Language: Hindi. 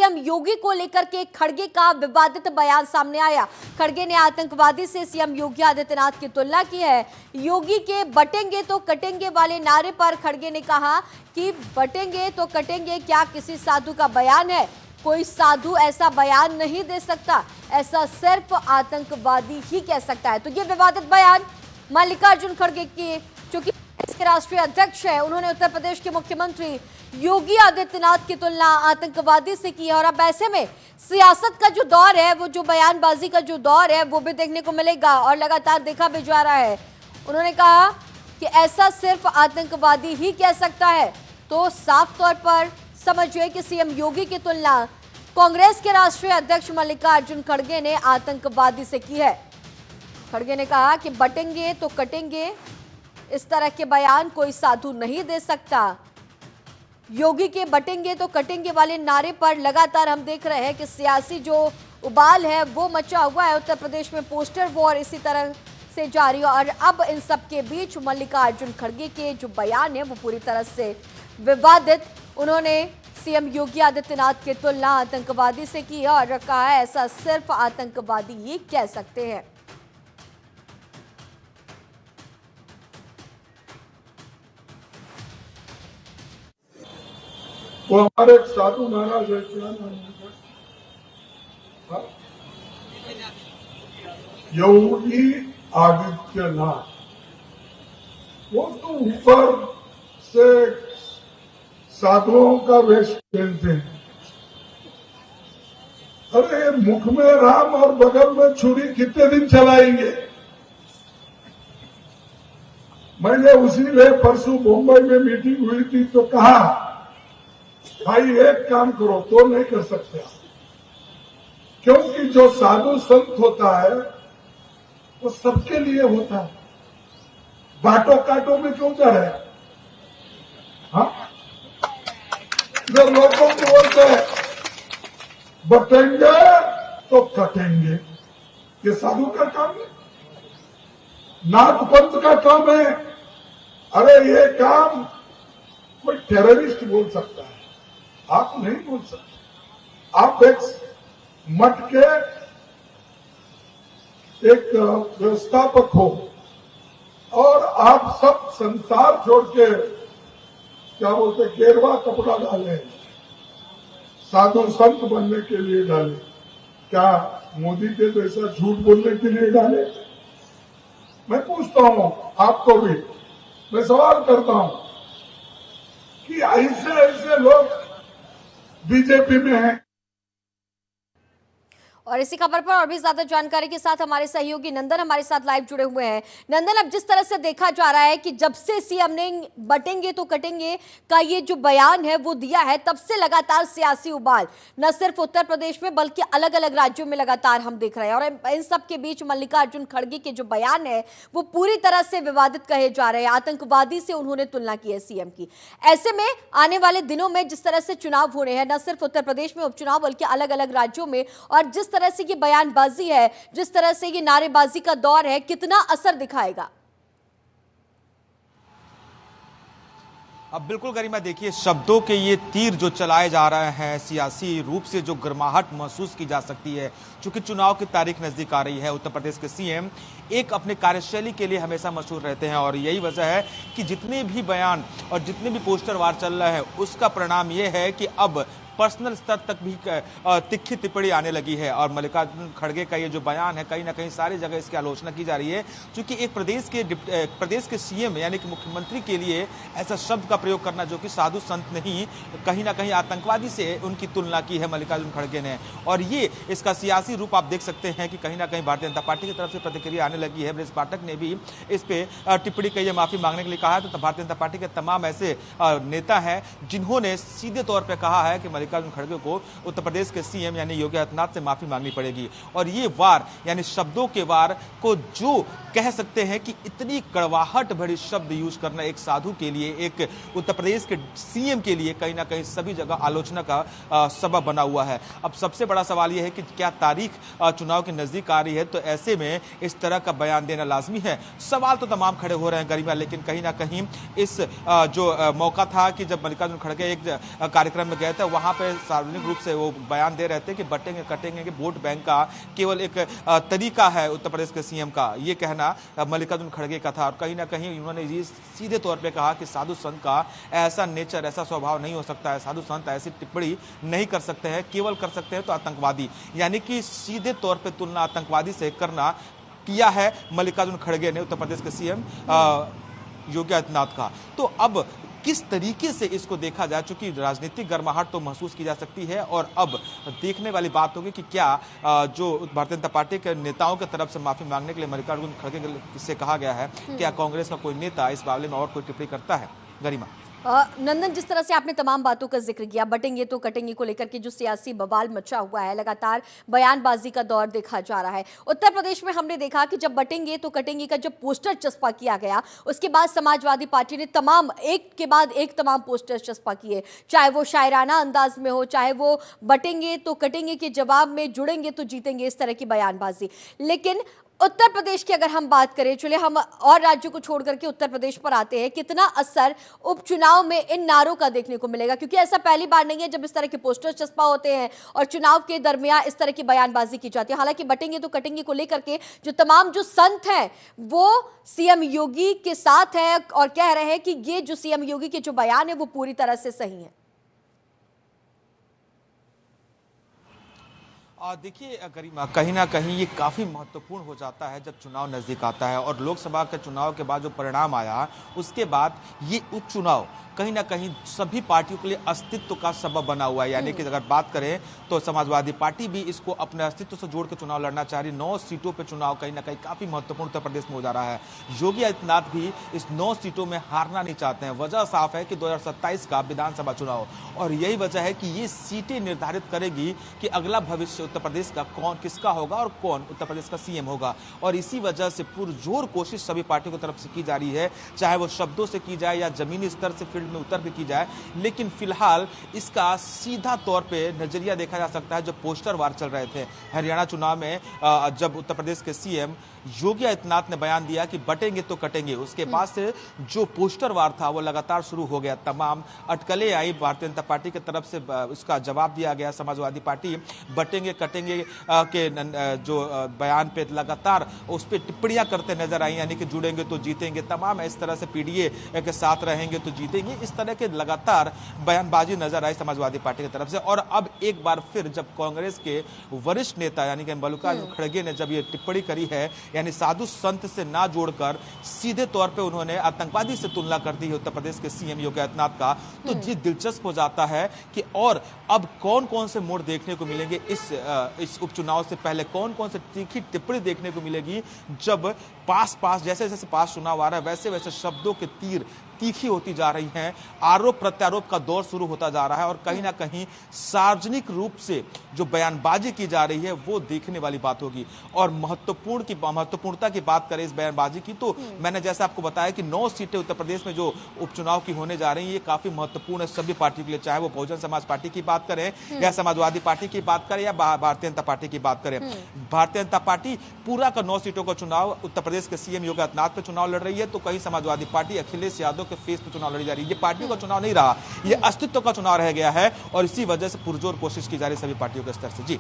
सीएम योगी को लेकर के खड़गे का विवादित बयान सामने आया। खड़गे ने आतंकवादी से सीएम योगी आदित्यनाथ की तुलना की है। योगी के बटेंगे तो कटेंगे वाले नारे पर खड़गे ने कहा कि बटेंगे तो कटेंगे क्या किसी साधु का बयान है? कोई साधु ऐसा बयान नहीं दे सकता, ऐसा सिर्फ आतंकवादी ही कह सकता है। तो ये विवादित बयान मल्लिकार्जुन खड़गे की, जो कि इसके राष्ट्रीय अध्यक्ष है, उन्होंने उत्तर प्रदेश के मुख्यमंत्री योगी आदित्यनाथ की तुलना आतंकवादी से की है। और अब ऐसे में सियासत का जो दौर है, वो जो बयानबाजी का जो दौर है, वो भी देखने को मिलेगा और लगातार देखा भी जा रहा है। उन्होंने कहा कि ऐसा सिर्फ आतंकवादी ही कह सकता है। तो साफ तौर पर समझिए कि सीएम योगी की तुलना कांग्रेस के राष्ट्रीय अध्यक्ष मल्लिकार्जुन खड़गे ने आतंकवादी से की है। खड़गे ने कहा कि बटेंगे तो कटेंगे, इस तरह के बयान कोई साधु नहीं दे सकता। योगी के बटेंगे तो कटेंगे वाले नारे पर लगातार हम देख रहे हैं कि सियासी जो उबाल है वो मचा हुआ है। उत्तर प्रदेश में पोस्टर वॉर इसी तरह से जारी। और अब इन सब के बीच मल्लिकार्जुन खड़गे के जो बयान है वो पूरी तरह से विवादित। उन्होंने सीएम योगी आदित्यनाथ की तुलना आतंकवादी से की है और कहा है ऐसा सिर्फ आतंकवादी ही कह सकते हैं। वो हमारे एक साधु महाराज है, क्या नाम है? योगी आदित्यनाथ। वो तो ऊपर से साधुओं का वेश पहनते हैं। अरे मुख में राम और बगल में छुरी कितने दिन चलाएंगे? मैंने उसी लिए परसों मुंबई में मीटिंग हुई थी तो कहा भाई एक काम करो, तो नहीं कर सकते, क्योंकि जो साधु संत होता है वो सबके लिए होता है। बाटो काटो में क्यों जा रहे हैं? हाँ, जब लोगों को बोलते हैं बटेंगे तो कटेंगे, ये साधु का काम है, नाथ पंथ का काम है। अरे ये काम कोई टेररिस्ट बोल सकता है, आप नहीं बोल सकते। आप एक मठ के एक व्यवस्थापक हो और आप सब संसार छोड़ के क्या बोलते गेरवा कपड़ा डाले, साधु संत बनने के लिए डाले। क्या मोदी के जैसा झूठ बोलने के लिए डाले? मैं पूछता हूं आपको भी, मैं सवाल करता हूं कि ऐसे ऐसे लोग बीजेपी में हैं। और इसी खबर पर और भी ज्यादा जानकारी के साथ हमारे सहयोगी नंदन हमारे साथ लाइव जुड़े हुए हैं। नंदन, अब जिस तरह से देखा जा रहा है कि जब से सीएम ने बटेंगे तो कटेंगे का ये जो बयान है वो दिया है, तब से लगातार सियासी उबाल न सिर्फ उत्तर प्रदेश में बल्कि अलग अलग राज्यों में लगातार हम देख रहे हैं। और इन सब के बीच मल्लिकार्जुन खड़गे के जो बयान है वो पूरी तरह से विवादित कहे जा रहे हैं। आतंकवादी से उन्होंने तुलना की है सीएम की। ऐसे में आने वाले दिनों में जिस तरह से चुनाव हो रहे हैं, न सिर्फ उत्तर प्रदेश में उपचुनाव बल्कि अलग अलग राज्यों में, और जिस तरह से ये बयानबाजी है, जिस तरह से ये नारेबाजी का दौर है, कितना असर दिखाएगा? अब बिल्कुल गरिमा, देखिए शब्दों के ये तीर जो चलाए जा रहे हैं, सियासी रूप से जो गर्माहट महसूस की जा सकती है, चूंकि चुनाव की तारीख नजदीक आ रही है। उत्तर प्रदेश के सीएम एक अपने कार्यशैली के लिए हमेशा मशहूर रहते हैं और यही वजह है कि जितने भी बयान और जितने भी पोस्टर वार चल रहे हैं उसका परिणाम ये है कि अब पर्सनल स्तर तक भी तिखी टिप्पणी आने लगी है। और मल्लिकार्जुन खड़गे का ये जो बयान है, कहीं ना कहीं सारी जगह इसकी आलोचना की जा रही है, क्योंकि एक प्रदेश के सीएम यानी कि मुख्यमंत्री के लिए ऐसा शब्द का प्रयोग करना जो कि साधु संत नहीं, कहीं ना कहीं आतंकवादी से उनकी तुलना की है मल्लिकार्जुन खड़गे ने। और ये इसका सियासी रूप आप देख सकते हैं कि कहीं ना कहीं भारतीय जनता पार्टी की तरफ से प्रतिक्रिया आने लगी है। ब्रजेश पाठक ने भी इस पे टिप्पणी की है, माफी मांगने के लिए कहा है। तो भारतीय जनता पार्टी के तमाम ऐसे नेता हैं जिन्होंने सीधे तौर पर कहा है कि मल्लिकार्जुन खड़गे को उत्तर प्रदेश के सीएम यानी योगी आदित्यनाथ से माफी मांगनी पड़ेगी। और ये वार यानी शब्दों के वार को जो कह सकते हैं कि इतनी कड़वाहट भरी शब्द यूज करना एक साधु के लिए, एक उत्तर प्रदेश के सीएम के लिए कहीं ना कहीं सभी जगह आलोचना का सबब बना हुआ है। अब सबसे बड़ा सवाल यह है कि क्या तारीख चुनाव के नजदीक आ रही है, तो ऐसे में इस तरह का बयान देना लाजमी है। सवाल तो तमाम खड़े हो रहे हैं गरिमा, लेकिन कहीं ना कहीं इस जो मौका था कि जब मल्लिकार्जुन खड़गे एक कार्यक्रम में गए थे, वहां जहां पे सार्वजनिक रूप से वो बयान दे रहे थे कि बटेंगे कटेंगे कि वोट बैंक का केवल एक तरीका है उत्तर प्रदेश के सीएम का, ये कहना मल्लिकार्जुन खड़गे का था। और कहीं ना कहीं उन्होंने ये सीधे तौर पे कहा कि साधु संत का ऐसा नेचर, ऐसा स्वभाव नहीं हो सकता है, साधु संत ऐसी टिप्पणी नहीं कर सकते हैं, केवल कर सकते हैं तो आतंकवादी। यानी कि सीधे तौर पे तुलना आतंकवादी से करना किया है मल्लिकार्जुन खड़गे ने उत्तर प्रदेश के सीएम योगी आदित्यनाथ का। तो अब किस तरीके से इसको देखा जाए, चूंकि राजनीतिक गर्माहट तो महसूस की जा सकती है और अब देखने वाली बात होगी कि क्या जो भारतीय जनता पार्टी के नेताओं की तरफ से माफी मांगने के लिए मल्लिकार्जुन खड़गे से कहा गया है, क्या कांग्रेस का कोई नेता इस मामले में और कोई टिप्पणी करता है? गरिमा। नंदन, जिस तरह से आपने तमाम बातों का जिक्र किया, बटेंगे तो कटेंगे को लेकर के जो सियासी बवाल मचा हुआ है, लगातार बयानबाजी का दौर देखा जा रहा है। उत्तर प्रदेश में हमने देखा कि जब बटेंगे तो कटेंगे का जब पोस्टर चस्पा किया गया, उसके बाद समाजवादी पार्टी ने तमाम एक के बाद एक तमाम पोस्टर चस्पा किए, चाहे वो शायराना अंदाज में हो, चाहे वो बटेंगे तो कटेंगे के जवाब में जुड़ेंगे तो जीतेंगे, इस तरह की बयानबाजी। लेकिन उत्तर प्रदेश की अगर हम बात करें, चलिए हम और राज्यों को छोड़ करके उत्तर प्रदेश पर आते हैं, कितना असर उपचुनाव में इन नारों का देखने को मिलेगा? क्योंकि ऐसा पहली बार नहीं है जब इस तरह के पोस्टर चस्पा होते हैं और चुनाव के दरमियान इस तरह की बयानबाजी की जाती है। हालांकि बटेंगे तो कटेंगे को लेकर के जो तमाम जो संत हैं वो सीएम योगी के साथ है और कह रहे हैं कि ये जो सीएम योगी के जो बयान है वो पूरी तरह से सही है। देखिए गरिमा, कहीं ना कहीं ये काफ़ी महत्वपूर्ण हो जाता है जब चुनाव नज़दीक आता है और लोकसभा के चुनाव के बाद जो परिणाम आया उसके बाद ये उपचुनाव कहीं ना कहीं सभी पार्टियों के लिए अस्तित्व का सबब बना हुआ है। यानी कि अगर बात करें तो समाजवादी पार्टी भी इसको अपने अस्तित्व से जोड़ के चुनाव लड़ना चाह रही। 9 सीटों पे चुनाव कहीं ना कहीं काफ़ी महत्वपूर्ण उत्तर प्रदेश में हो जा रहा है। योगी आदित्यनाथ भी इस 9 सीटों में हारना नहीं चाहते हैं। वजह साफ है कि 2027 का विधानसभा चुनाव, और यही वजह है कि ये सीटें निर्धारित करेगी कि अगला भविष्य उत्तर प्रदेश का कौन किसका होगा और कौन उत्तर प्रदेश का सीएम होगा। और इसी वजह से पुरजोर कोशिश सभी पार्टियों की तरफ से की जा रही है, चाहे वो शब्दों से की जाए या जमीनी स्तर से फील्ड में उतर के की जाए। लेकिन फिलहाल इसका सीधा तौर पे नजरिया देखा जा सकता है जो पोस्टर वार चल रहे थे हरियाणा चुनाव में, जब उत्तर प्रदेश के सीएम योगी आदित्यनाथ ने बयान दिया कि बटेंगे तो कटेंगे, उसके बाद से जो पोस्टर वार था वो लगातार शुरू हो गया। तमाम अटकलें आई, भारतीय जनता पार्टी की तरफ से उसका जवाब दिया गया। समाजवादी पार्टी बटेंगे कटेंगे के जो बयान पे लगातार उस पर टिप्पणियां करते नजर आई, यानी कि जुड़ेंगे तो जीतेंगे, तमाम इस तरह से पीडीए के साथ रहेंगे तो जीतेंगे, इस तरह के लगातार बयानबाजी नजर आई समाजवादी पार्टी की तरफ से। और अब एक बार फिर जब कांग्रेस के वरिष्ठ नेता यानी कि मल्लिकार्जुन खड़गे ने जब ये टिप्पणी करी है, यानी साधु संत से ना जोड़कर सीधे तौर पे उन्होंने आतंकवादी से तुलना कर दी है उत्तर प्रदेश के सीएम योगी आदित्यनाथ का, तो ये दिलचस्प हो जाता है कि और अब कौन कौन से मोड़ देखने को मिलेंगे इस उपचुनाव से पहले, कौन कौन से तीखी टिप्पणी देखने को मिलेगी जब पास जैसे जैसे पास चुनाव आ रहा है वैसे वैसे शब्दों के तीर तीखी होती जा रही हैं, आरोप प्रत्यारोप का दौर शुरू होता जा रहा है और कहीं ना कहीं सार्वजनिक रूप से जो बयानबाजी की जा रही है वो देखने वाली बात होगी। और महत्वपूर्णता की बात करें इस बयानबाजी की, तो मैंने जैसे आपको बताया कि 9 सीटें उत्तर प्रदेश में जो उपचुनाव की होने जा रही है ये काफी महत्वपूर्ण है सभी पार्टियों के लिए, चाहे वो बहुजन समाज पार्टी की बात करें या समाजवादी पार्टी की बात करें या भारतीय जनता पार्टी की बात करें। भारतीय जनता पार्टी पूरा का 9 सीटों का चुनाव उत्तर प्रदेश के सीएम योगी आदित्यनाथ पे चुनाव लड़ रही है, तो कहीं समाजवादी पार्टी अखिलेश यादव के फेस पे चुनाव लड़ी जा रही है। ये पार्टियों का चुनाव नहीं रहा, ये अस्तित्व का चुनाव रह गया है और इसी वजह से पुरजोर कोशिश की जा रही है सभी पार्टियों के स्तर से। जी।